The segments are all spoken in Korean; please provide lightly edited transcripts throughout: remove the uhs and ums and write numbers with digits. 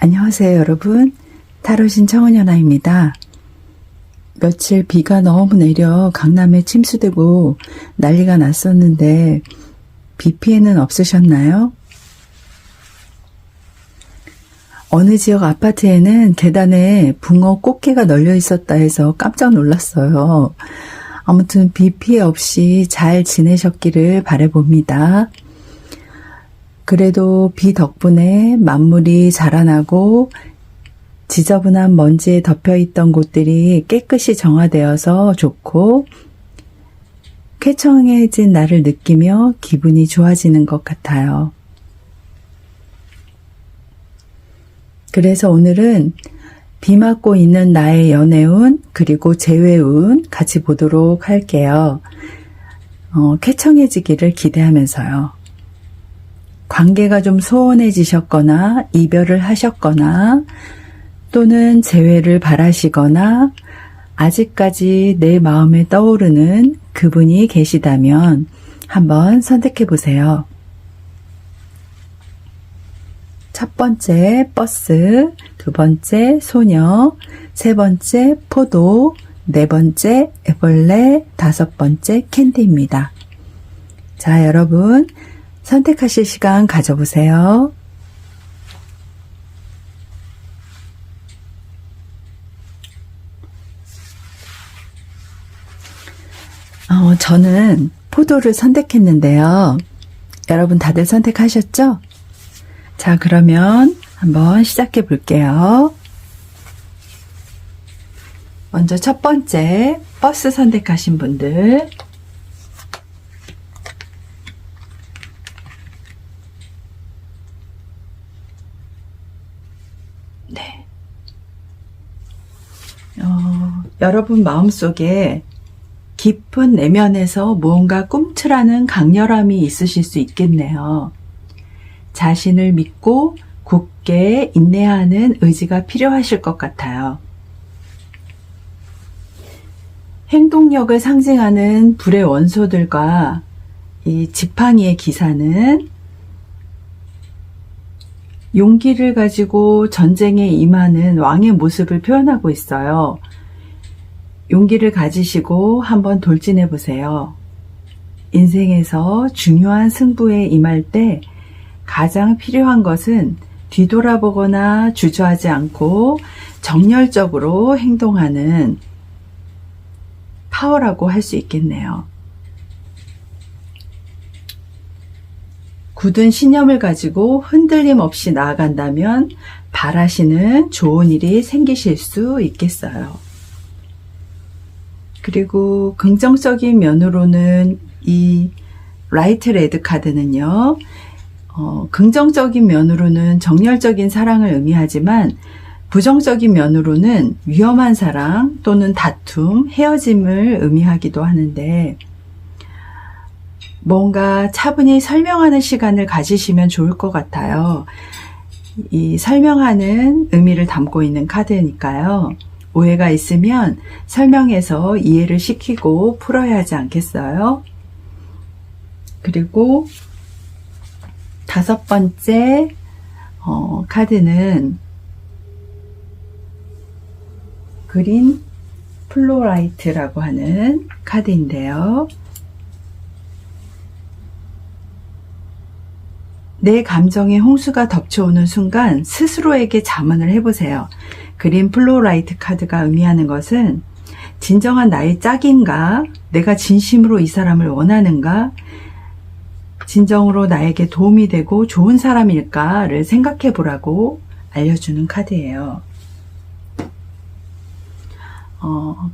안녕하세요, 여러분. 타로신 청은연아입니다. 며칠 비가 너무 내려 강남에 침수되고 난리가 났었는데 비 피해는 없으셨나요? 어느 지역 아파트에는 계단에 붕어 꽃게가 널려 있었다 해서 깜짝 놀랐어요. 아무튼 비 피해 없이 잘 지내셨기를 바라봅니다. 그래도 비 덕분에 만물이 자라나고 지저분한 먼지에 덮여있던 곳들이 깨끗이 정화되어서 좋고 쾌청해진 날을 느끼며 기분이 좋아지는 것 같아요. 그래서 오늘은 비 맞고 있는 나의 연애운 그리고 재회운 같이 보도록 할게요. 쾌청해지기를 기대하면서요. 관계가 좀 소원해지셨거나 이별을 하셨거나 또는 재회를 바라시거나 아직까지 내 마음에 떠오르는 그분이 계시다면 한번 선택해 보세요. 첫 번째 버스, 두 번째 소녀, 세 번째 포도, 네 번째 애벌레, 다섯 번째 캔디입니다. 자, 여러분 선택하실 시간 가져보세요. 저는 포도를 선택했는데요. 여러분 다들 선택하셨죠? 자, 그러면 한번 시작해 볼게요. 먼저 첫 번째 버스 선택하신 분들. 네. 여러분 마음속에 깊은 내면에서 무언가 꿈틀하는 강렬함이 있으실 수 있겠네요. 자신을 믿고 굳게 인내하는 의지가 필요하실 것 같아요. 행동력을 상징하는 불의 원소들과 이 지팡이의 기사는 용기를 가지고 전쟁에 임하는 왕의 모습을 표현하고 있어요. 용기를 가지시고 한번 돌진해 보세요. 인생에서 중요한 승부에 임할 때 가장 필요한 것은 뒤돌아보거나 주저하지 않고 정열적으로 행동하는 파워라고 할 수 있겠네요. 굳은 신념을 가지고 흔들림 없이 나아간다면 바라시는 좋은 일이 생기실 수 있겠어요. 그리고 긍정적인 면으로는 이 라이트 레드 카드는요. 긍정적인 면으로는 정열적인 사랑을 의미하지만 부정적인 면으로는 위험한 사랑 또는 다툼, 헤어짐을 의미하기도 하는데 뭔가 차분히 설명하는 시간을 가지시면 좋을 것 같아요. 이 설명하는 의미를 담고 있는 카드니까요. 오해가 있으면 설명해서 이해를 시키고 풀어야 하지 않겠어요? 그리고 다섯 번째 카드는 그린 플로라이트라고 하는 카드인데요. 내 감정의 홍수가 덮쳐오는 순간 스스로에게 자문을 해보세요. 그린 플로라이트 카드가 의미하는 것은 진정한 나의 짝인가? 내가 진심으로 이 사람을 원하는가? 진정으로 나에게 도움이 되고 좋은 사람일까를 생각해 보라고 알려주는 카드예요.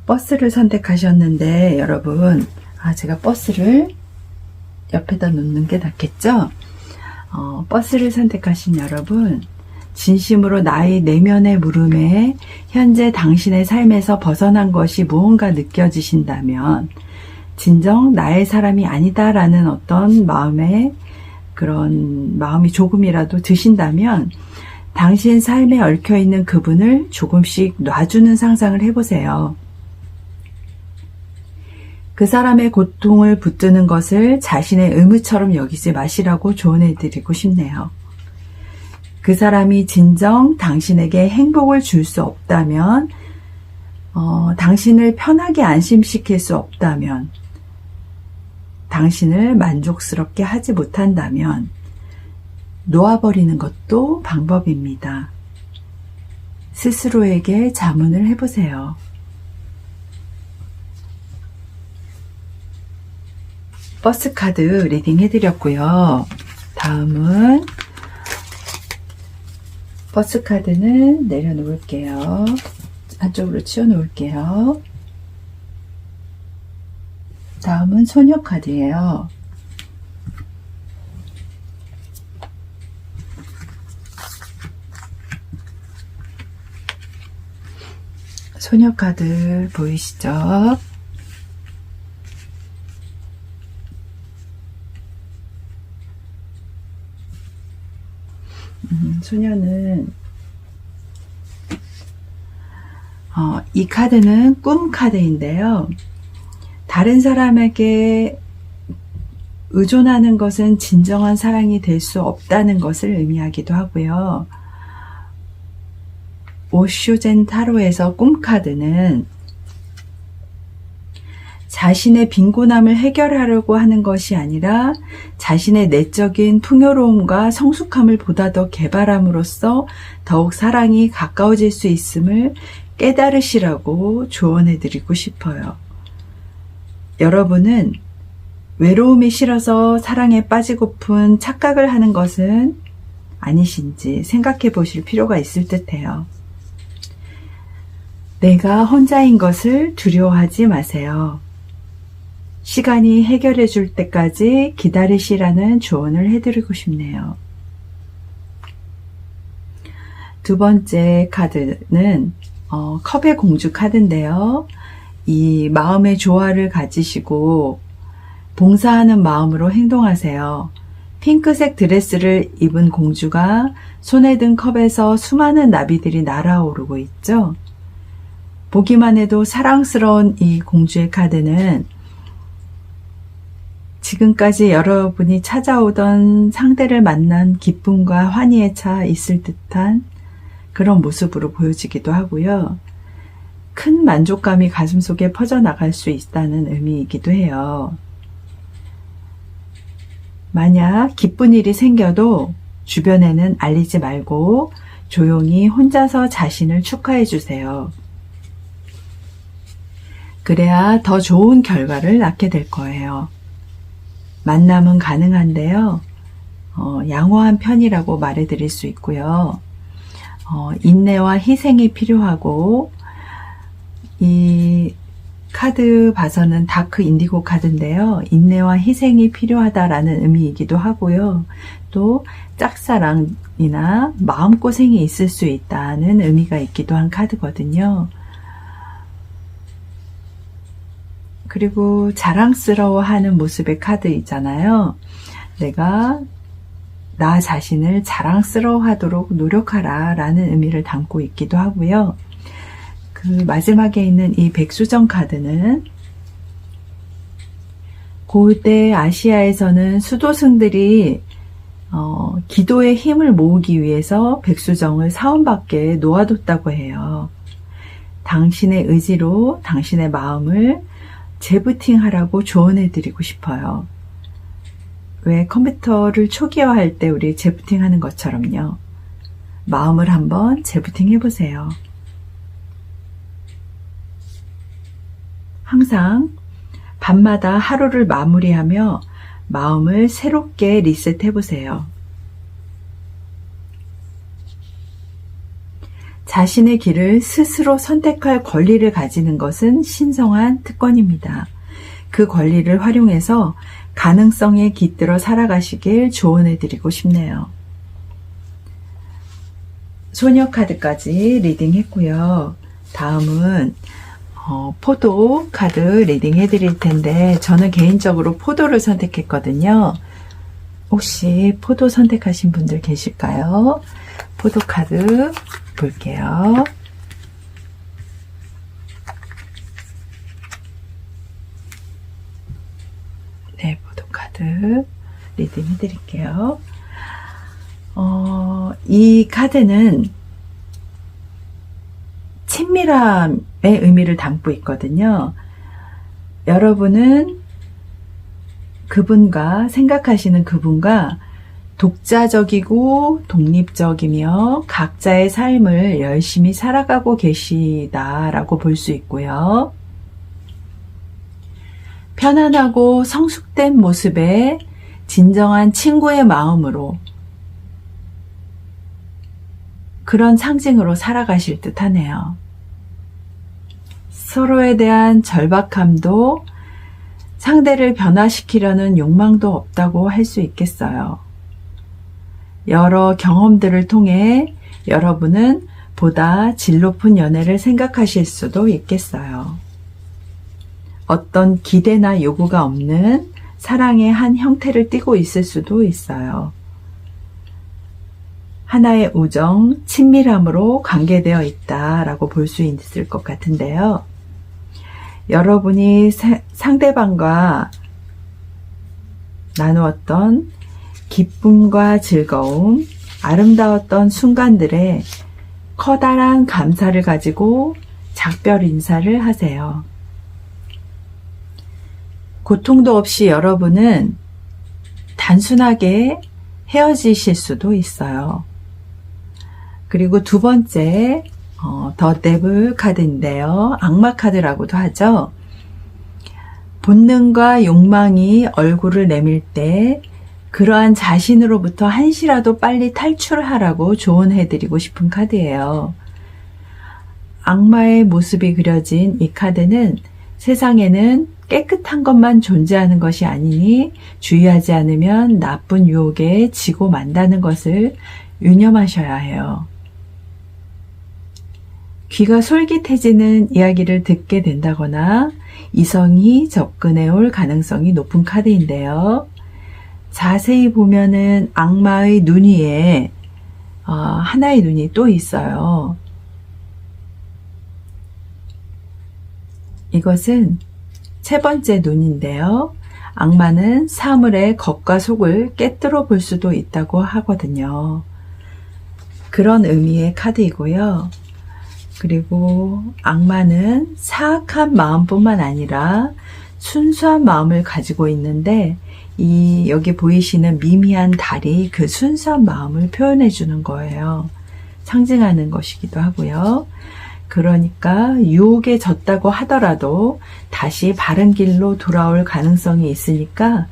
버스를 선택하셨는데 여러분, 제가 버스를 옆에다 놓는 게 낫겠죠? 버스를 선택하신 여러분, 진심으로 나의 내면의 물음에 현재 당신의 삶에서 벗어난 것이 무언가 느껴지신다면 진정 나의 사람이 아니다라는 어떤 그런 마음이 조금이라도 드신다면 당신 삶에 얽혀있는 그분을 조금씩 놔주는 상상을 해보세요. 그 사람의 고통을 붙드는 것을 자신의 의무처럼 여기지 마시라고 조언해드리고 싶네요. 그 사람이 진정 당신에게 행복을 줄 수 없다면, 당신을 편하게 안심시킬 수 없다면, 당신을 만족스럽게 하지 못한다면 놓아버리는 것도 방법입니다. 스스로에게 자문을 해보세요. 버스 카드 리딩 해드렸고요. 다음은 버스 카드는 내려놓을게요. 한쪽으로 치워놓을게요. 다음은 소녀 카드예요. 소녀 카드 보이시죠? 소녀는 이 카드는 꿈 카드인데요. 다른 사람에게 의존하는 것은 진정한 사랑이 될 수 없다는 것을 의미하기도 하고요. 오쇼젠 타로에서 꿈 카드는 자신의 빈곤함을 해결하려고 하는 것이 아니라 자신의 내적인 풍요로움과 성숙함을 보다 더 개발함으로써 더욱 사랑이 가까워질 수 있음을 깨달으시라고 조언해드리고 싶어요. 여러분은 외로움이 싫어서 사랑에 빠지고픈 착각을 하는 것은 아니신지 생각해 보실 필요가 있을 듯해요. 내가 혼자인 것을 두려워하지 마세요. 시간이 해결해 줄 때까지 기다리시라는 조언을 해드리고 싶네요. 두 번째 카드는 컵의 공주 카드인데요. 이 마음의 조화를 가지시고 봉사하는 마음으로 행동하세요. 핑크색 드레스를 입은 공주가 손에 든 컵에서 수많은 나비들이 날아오르고 있죠. 보기만 해도 사랑스러운 이 공주의 카드는 지금까지 여러분이 찾아오던 상대를 만난 기쁨과 환희에 차 있을 듯한 그런 모습으로 보여지기도 하고요. 큰 만족감이 가슴속에 퍼져나갈 수 있다는 의미이기도 해요. 만약 기쁜 일이 생겨도 주변에는 알리지 말고 조용히 혼자서 자신을 축하해 주세요. 그래야 더 좋은 결과를 낳게 될 거예요. 만남은 가능한데요. 양호한 편이라고 말해드릴 수 있고요. 인내와 희생이 필요하고 이 카드 봐서는 다크 인디고 카드인데요. 인내와 희생이 필요하다라는 의미이기도 하고요. 또 짝사랑이나 마음고생이 있을 수 있다는 의미가 있기도 한 카드거든요. 그리고 자랑스러워하는 모습의 카드 있잖아요. 내가 나 자신을 자랑스러워하도록 노력하라 라는 의미를 담고 있기도 하고요. 그 마지막에 있는 이 백수정 카드는 고대 아시아에서는 수도승들이 기도의 힘을 모으기 위해서 백수정을 사원 밖에 놓아뒀다고 해요. 당신의 의지로 당신의 마음을 재부팅하라고 조언해드리고 싶어요. 왜 컴퓨터를 초기화할 때 우리 재부팅하는 것처럼요. 마음을 한번 재부팅 해보세요. 항상 밤마다 하루를 마무리하며 마음을 새롭게 리셋해보세요. 자신의 길을 스스로 선택할 권리를 가지는 것은 신성한 특권입니다. 그 권리를 활용해서 가능성에 깃들어 살아가시길 조언해드리고 싶네요. 소녀 카드까지 리딩했고요. 다음은 포도 카드 리딩 해드릴 텐데 저는 개인적으로 포도를 선택했거든요. 혹시 포도 선택하신 분들 계실까요? 포도 카드 볼게요. 네, 포도 카드 리딩 해드릴게요. 이 카드는 친밀함의 의미를 담고 있거든요. 여러분은 생각하시는 그분과 독자적이고 독립적이며 각자의 삶을 열심히 살아가고 계시다라고 볼 수 있고요. 편안하고 성숙된 모습에 진정한 친구의 마음으로 그런 상징으로 살아가실 듯 하네요. 서로에 대한 절박함도 상대를 변화시키려는 욕망도 없다고 할 수 있겠어요. 여러 경험들을 통해 여러분은 보다 질 높은 연애를 생각하실 수도 있겠어요. 어떤 기대나 요구가 없는 사랑의 한 형태를 띠고 있을 수도 있어요. 하나의 우정, 친밀함으로 관계되어 있다라고 볼 수 있을 것 같은데요. 여러분이 상대방과 나누었던 기쁨과 즐거움, 아름다웠던 순간들에 커다란 감사를 가지고 작별 인사를 하세요. 고통도 없이 여러분은 단순하게 헤어지실 수도 있어요. 그리고 두 번째, 더 데블 카드인데요. 악마 카드라고도 하죠. 본능과 욕망이 얼굴을 내밀 때 그러한 자신으로부터 한시라도 빨리 탈출하라고 조언해드리고 싶은 카드예요. 악마의 모습이 그려진 이 카드는 세상에는 깨끗한 것만 존재하는 것이 아니니 주의하지 않으면 나쁜 유혹에 지고 만다는 것을 유념하셔야 해요. 귀가 솔깃해지는 이야기를 듣게 된다거나 이성이 접근해 올 가능성이 높은 카드인데요. 자세히 보면은 악마의 눈 위에 하나의 눈이 또 있어요. 이것은 세 번째 눈인데요. 악마는 사물의 겉과 속을 깨뜨려 볼 수도 있다고 하거든요. 그런 의미의 카드이고요. 그리고 악마는 사악한 마음뿐만 아니라 순수한 마음을 가지고 있는데 여기 보이시는 미미한 달이 그 순수한 마음을 표현해 주는 거예요. 상징하는 것이기도 하고요. 그러니까 유혹에 졌다고 하더라도 다시 바른 길로 돌아올 가능성이 있으니까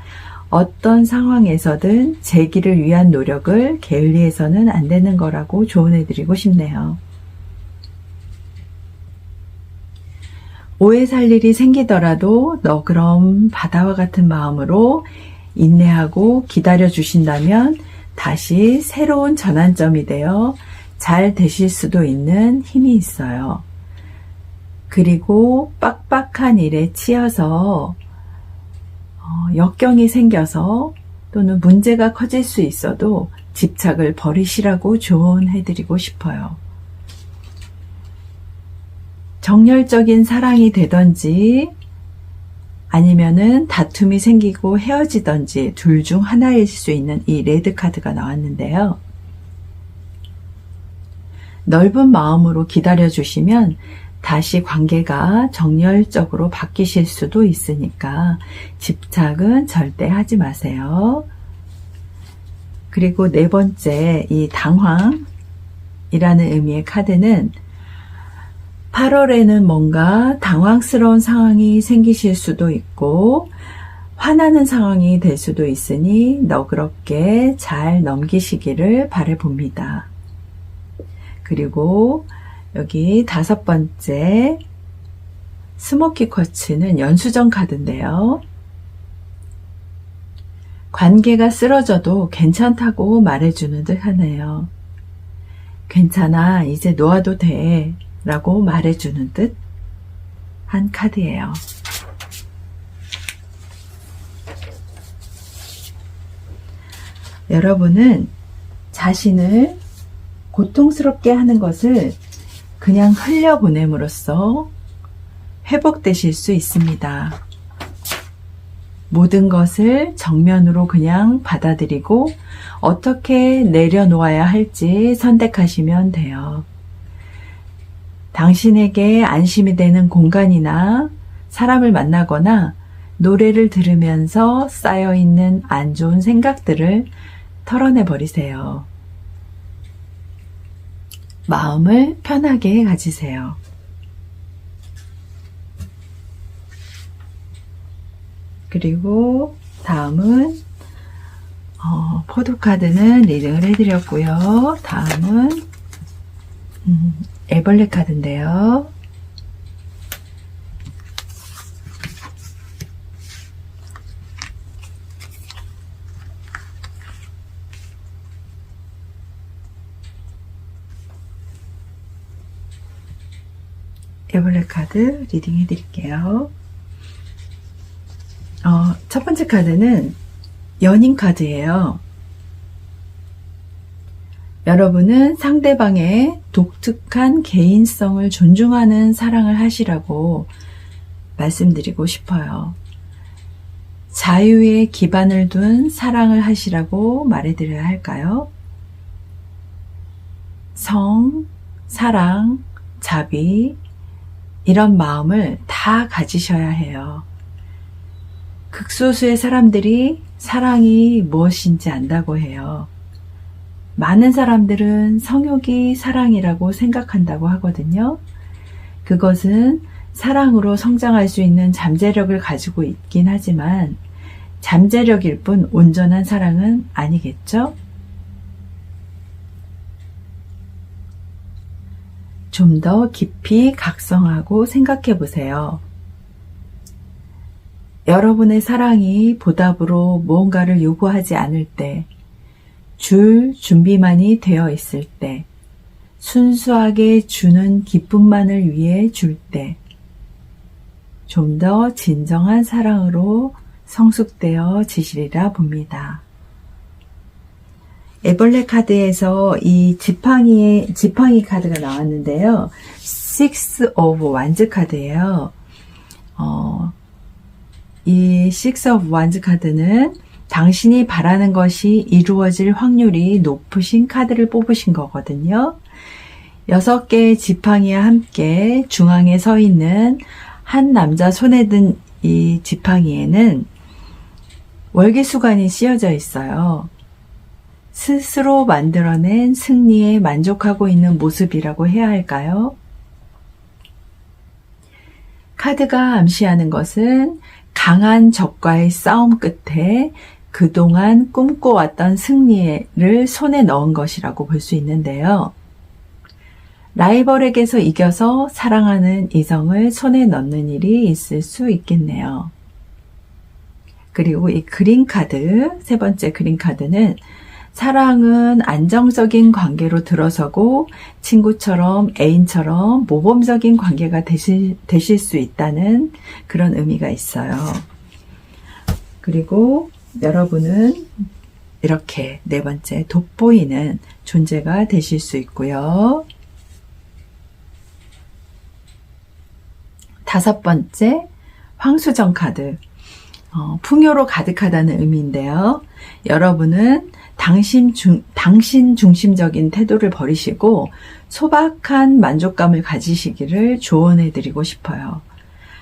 어떤 상황에서든 재기를 위한 노력을 게을리해서는 안 되는 거라고 조언해 드리고 싶네요. 오해 살 일이 생기더라도 너그러운 바다와 같은 마음으로 인내하고 기다려 주신다면 다시 새로운 전환점이 되어 잘 되실 수도 있는 힘이 있어요. 그리고 빡빡한 일에 치여서 역경이 생겨서 또는 문제가 커질 수 있어도 집착을 버리시라고 조언해드리고 싶어요. 정열적인 사랑이 되든지 아니면은 다툼이 생기고 헤어지든지 둘 중 하나일 수 있는 이 레드 카드가 나왔는데요. 넓은 마음으로 기다려주시면 다시 관계가 정열적으로 바뀌실 수도 있으니까 집착은 절대 하지 마세요. 그리고 네 번째, 이 당황이라는 의미의 카드는 8월에는 뭔가 당황스러운 상황이 생기실 수도 있고 화나는 상황이 될 수도 있으니 너그럽게 잘 넘기시기를 바라봅니다. 그리고 여기 다섯 번째 스모키 쿼츠는 연수정 카드인데요. 관계가 쓰러져도 괜찮다고 말해주는 듯 하네요. 괜찮아, 이제 놓아도 돼 라고 말해주는 듯 한 카드예요. 여러분은 자신을 고통스럽게 하는 것을 그냥 흘려보냄으로써 회복되실 수 있습니다. 모든 것을 정면으로 그냥 받아들이고 어떻게 내려놓아야 할지 선택하시면 돼요. 당신에게 안심이 되는 공간이나 사람을 만나거나 노래를 들으면서 쌓여있는 안 좋은 생각들을 털어내 버리세요. 마음을 편하게 가지세요. 그리고 다음은 포도카드는 리딩을 해드렸고요. 다음은 애벌레 카드인데요. 애벌레 카드 리딩 해드릴게요. 첫 번째 카드는 연인 카드예요. 여러분은 상대방의 독특한 개인성을 존중하는 사랑을 하시라고 말씀드리고 싶어요. 자유에 기반을 둔 사랑을 하시라고 말해드려야 할까요? 성, 사랑, 자비 이런 마음을 다 가지셔야 해요. 극소수의 사람들이 사랑이 무엇인지 안다고 해요. 많은 사람들은 성욕이 사랑이라고 생각한다고 하거든요. 그것은 사랑으로 성장할 수 있는 잠재력을 가지고 있긴 하지만 잠재력일 뿐 온전한 사랑은 아니겠죠? 좀 더 깊이 각성하고 생각해 보세요. 여러분의 사랑이 보답으로 무언가를 요구하지 않을 때, 줄 준비만이 되어 있을 때, 순수하게 주는 기쁨만을 위해 줄 때, 좀 더 진정한 사랑으로 성숙되어 지시리라 봅니다. 애벌레 카드에서 이 지팡이 카드가 나왔는데요. Six of Wands 카드예요. 이 Six of Wands 카드는 당신이 바라는 것이 이루어질 확률이 높으신 카드를 뽑으신 거거든요. 6개의 지팡이와 함께 중앙에 서 있는 한 남자 손에 든 이 지팡이에는 월계수관이 씌어져 있어요. 스스로 만들어낸 승리에 만족하고 있는 모습이라고 해야 할까요? 카드가 암시하는 것은 강한 적과의 싸움 끝에 그동안 꿈꿔왔던 승리를 손에 넣은 것이라고 볼 수 있는데요. 라이벌에게서 이겨서 사랑하는 이성을 손에 넣는 일이 있을 수 있겠네요. 그리고 이 그린 카드, 세 번째 그린 카드는 사랑은 안정적인 관계로 들어서고 친구처럼 애인처럼 모범적인 관계가 되실 수 있다는 그런 의미가 있어요. 그리고 여러분은 이렇게 네 번째 돋보이는 존재가 되실 수 있고요. 다섯 번째 황수정 카드, 풍요로 가득하다는 의미인데요. 여러분은 당신 중심적인 태도를 버리시고 소박한 만족감을 가지시기를 조언해 드리고 싶어요.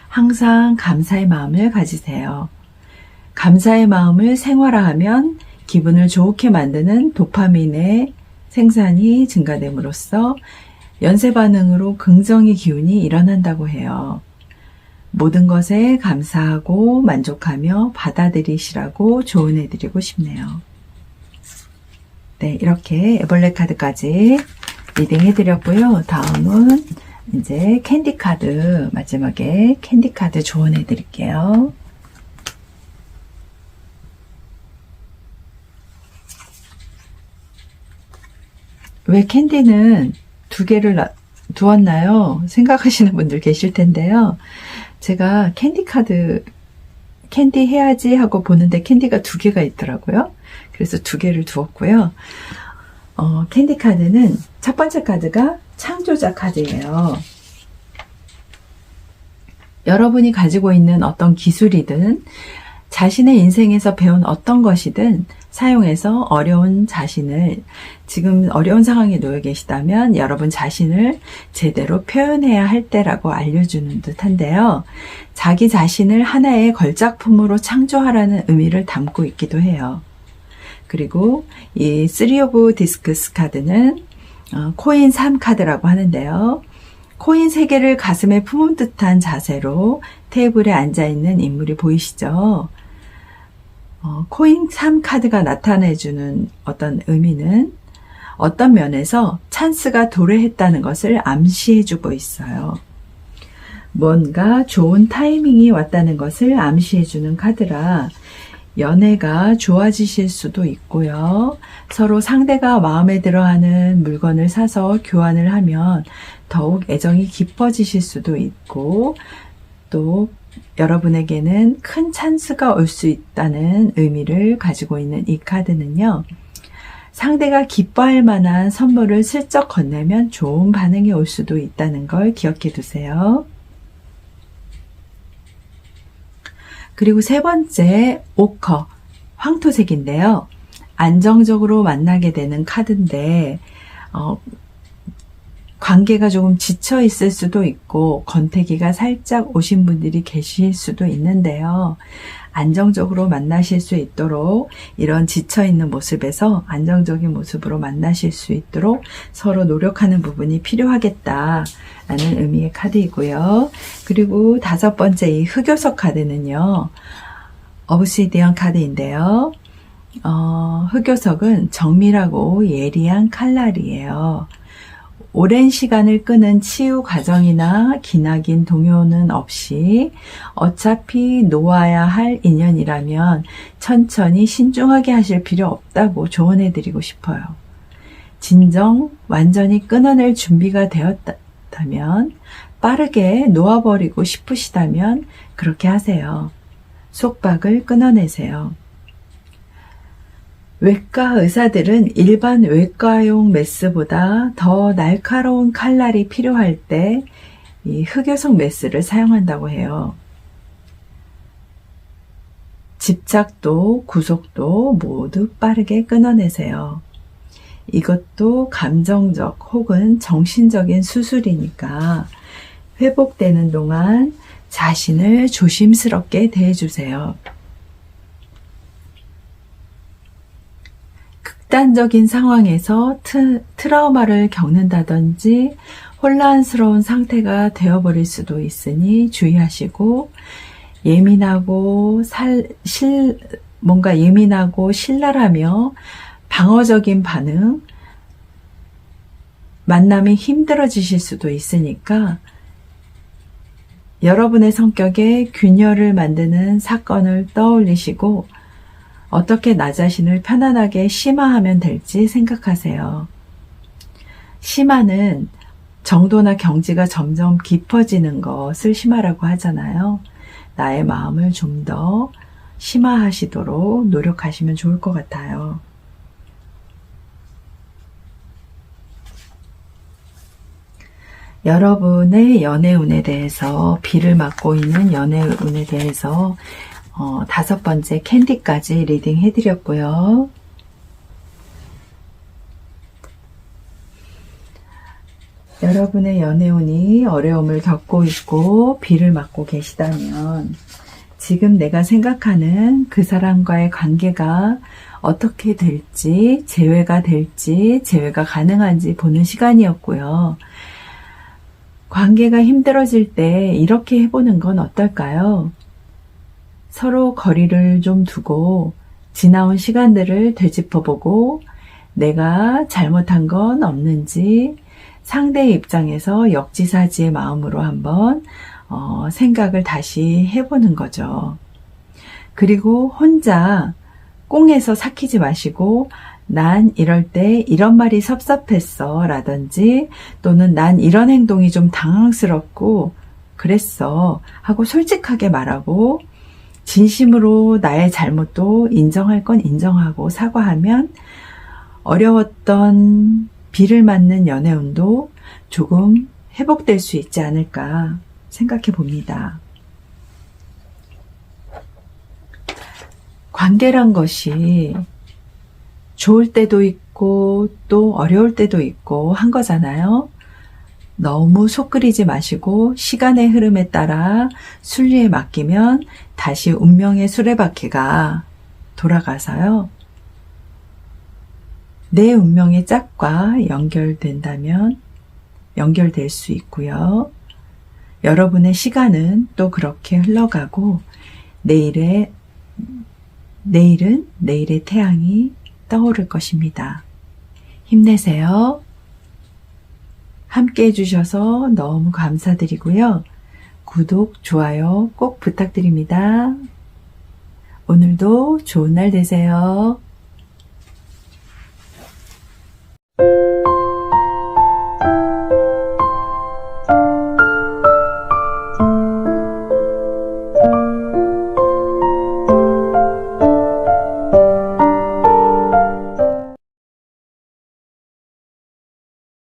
항상 감사의 마음을 가지세요. 감사의 마음을 생활화하면 기분을 좋게 만드는 도파민의 생산이 증가됨으로써 연쇄 반응으로 긍정의 기운이 일어난다고 해요. 모든 것에 감사하고 만족하며 받아들이시라고 조언해 드리고 싶네요. 네, 이렇게 애벌레 카드까지 리딩 해드렸고요. 다음은 이제 캔디 카드, 마지막에 캔디 카드 조언해 드릴게요. 왜 캔디는 두 개를 두었나요? 생각하시는 분들 계실 텐데요. 제가 캔디 카드, 캔디 해야지 하고 보는데 캔디가 두 개가 있더라고요. 그래서 두 개를 두었고요. 캔디 카드는 첫 번째 카드가 창조자 카드예요. 여러분이 가지고 있는 어떤 기술이든 자신의 인생에서 배운 어떤 것이든 사용해서 어려운 자신을, 지금 어려운 상황에 놓여 계시다면 여러분 자신을 제대로 표현해야 할 때라고 알려주는 듯한데요. 자기 자신을 하나의 걸작품으로 창조하라는 의미를 담고 있기도 해요. 그리고 이 3 오브 디스크스 카드는 코인 3 카드라고 하는데요. 코인 3개를 가슴에 품은 듯한 자세로 테이블에 앉아있는 인물이 보이시죠? 코인 3 카드가 나타내주는 어떤 의미는 어떤 면에서 찬스가 도래했다는 것을 암시해주고 있어요. 뭔가 좋은 타이밍이 왔다는 것을 암시해주는 카드라 연애가 좋아지실 수도 있고요. 서로 상대가 마음에 들어하는 물건을 사서 교환을 하면 더욱 애정이 깊어지실 수도 있고, 또 여러분에게는 큰 찬스가 올 수 있다는 의미를 가지고 있는 이 카드는요. 상대가 기뻐할 만한 선물을 슬쩍 건네면 좋은 반응이 올 수도 있다는 걸 기억해 두세요. 그리고 세 번째, 오커, 황토색인데요. 안정적으로 만나게 되는 카드인데 관계가 조금 지쳐 있을 수도 있고 권태기가 살짝 오신 분들이 계실 수도 있는데요. 안정적으로 만나실 수 있도록, 이런 지쳐있는 모습에서 안정적인 모습으로 만나실 수 있도록 서로 노력하는 부분이 필요하겠다라는 의미의 카드이고요. 그리고 5번째 이 흑요석 카드는요. 어브시디언 카드인데요. 흑요석은 정밀하고 예리한 칼날이에요. 오랜 시간을 끄는 치유 과정이나 기나긴 동요는 없이 어차피 놓아야 할 인연이라면 천천히 신중하게 하실 필요 없다고 조언해 드리고 싶어요. 진정 완전히 끊어낼 준비가 되었다면, 빠르게 놓아버리고 싶으시다면 그렇게 하세요. 속박을 끊어내세요. 외과 의사들은 일반 외과용 메스보다 더 날카로운 칼날이 필요할 때 이 흑요석 메스를 사용한다고 해요. 집착도 구속도 모두 빠르게 끊어내세요. 이것도 감정적 혹은 정신적인 수술이니까 회복되는 동안 자신을 조심스럽게 대해주세요. 극단적인 상황에서 트라우마를 겪는다든지 혼란스러운 상태가 되어버릴 수도 있으니 주의하시고, 뭔가 예민하고 신랄하며 방어적인 반응, 만남이 힘들어지실 수도 있으니까 여러분의 성격에 균열을 만드는 사건을 떠올리시고 어떻게 나 자신을 편안하게 심화하면 될지 생각하세요. 심화는 정도나 경지가 점점 깊어지는 것을 심화라고 하잖아요. 나의 마음을 좀 더 심화하시도록 노력하시면 좋을 것 같아요. 여러분의 연애운에 대해서, 비를 맞고 있는 연애운에 대해서 5번째 캔디까지 리딩 해드렸고요. 여러분의 연애운이 어려움을 겪고 있고 비를 맞고 계시다면 지금 내가 생각하는 그 사람과의 관계가 어떻게 될지, 재회가 가능한지 보는 시간이었고요. 관계가 힘들어질 때 이렇게 해보는 건 어떨까요? 서로 거리를 좀 두고 지나온 시간들을 되짚어보고 내가 잘못한 건 없는지 상대의 입장에서 역지사지의 마음으로 한번 생각을 다시 해보는 거죠. 그리고 혼자 꽁에서 삭히지 마시고 난 이럴 때 이런 말이 섭섭했어 라든지, 또는 난 이런 행동이 좀 당황스럽고 그랬어 하고 솔직하게 말하고 진심으로 나의 잘못도 인정할 건 인정하고 사과하면 어려웠던 비를 맞는 연애운도 조금 회복될 수 있지 않을까 생각해 봅니다. 관계란 것이 좋을 때도 있고 또 어려울 때도 있고 한 거잖아요. 너무 속 끓이지 마시고 시간의 흐름에 따라 순리에 맡기면 다시 운명의 수레바퀴가 돌아가서요. 내 운명의 짝과 연결된다면 연결될 수 있고요. 여러분의 시간은 또 그렇게 흘러가고 내일은 내일의 태양이 떠오를 것입니다. 힘내세요. 함께 해주셔서 너무 감사드리고요. 구독, 좋아요 꼭 부탁드립니다. 오늘도 좋은 날 되세요.